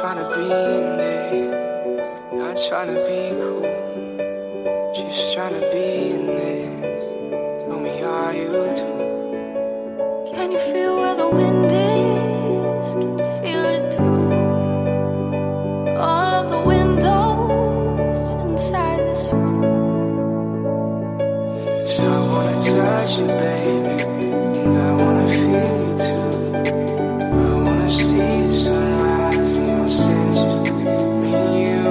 tryna be in it, not tryna be cool, just tryna be in this. Tell me, are you too? Can you feel where the wind is? Can you feel it through all of the windows inside this room? 'Cause I wanna touch you, baby, and I wanna feel you too. I wanna see the sunrise in your senses, me and you.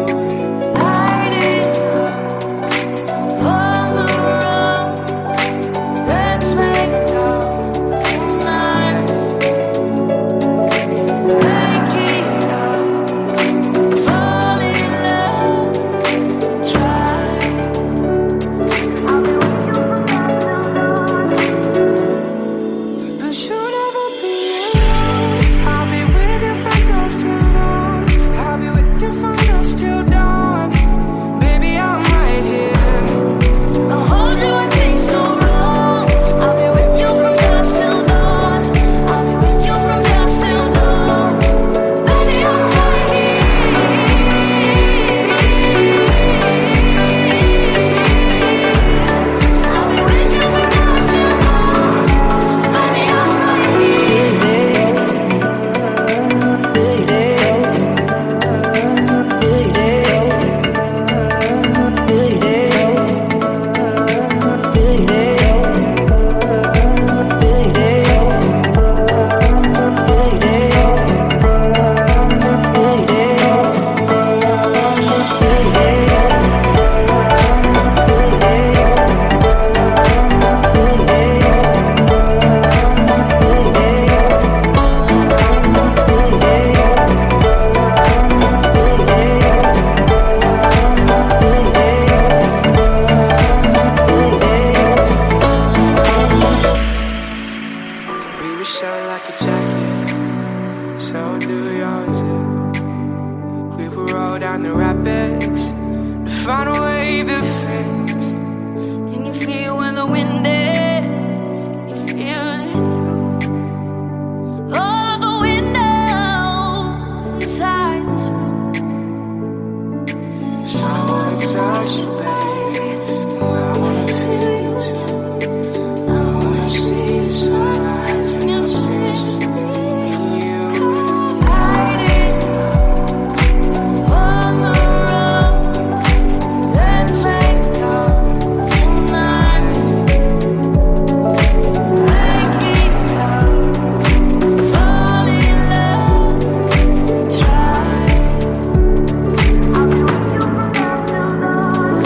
Light it up on the road. Let's make love tonight. Make it up, fall in love, try. I'll be with you from now till dawn. But you'll never be alone. I'll be with you from dusk till dawn. I'll be with you from dusk till dawn. Baby, I'm right here. I'll hold you and take so wrong. I'll be with you from dusk till dawn. I'll be with you from dusk till dawn. Baby, I'm right here. I'll be with you from dusk till dawn. Baby, I'm right here. We were shot like a jacket, so do yours. We will roll down the rapids to find a wave that fits. Can you feel where the wind is? Can you feel it through all the windows inside this room? 'Cause I wanna touch you, baby, and I wanna feel you too. I wanna see the sunrise in your senses, me and you. Light it up on the road. Let's make love tonight. Make it up, fall in love, try. I'll be with you from now till dawn.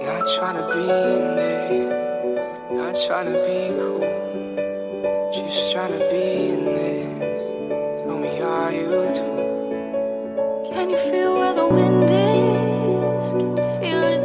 Not tryna be in it, not tryna be cool, just tryna be in this. Tell me, are you too? Can you feel where the wind is? Can you feel it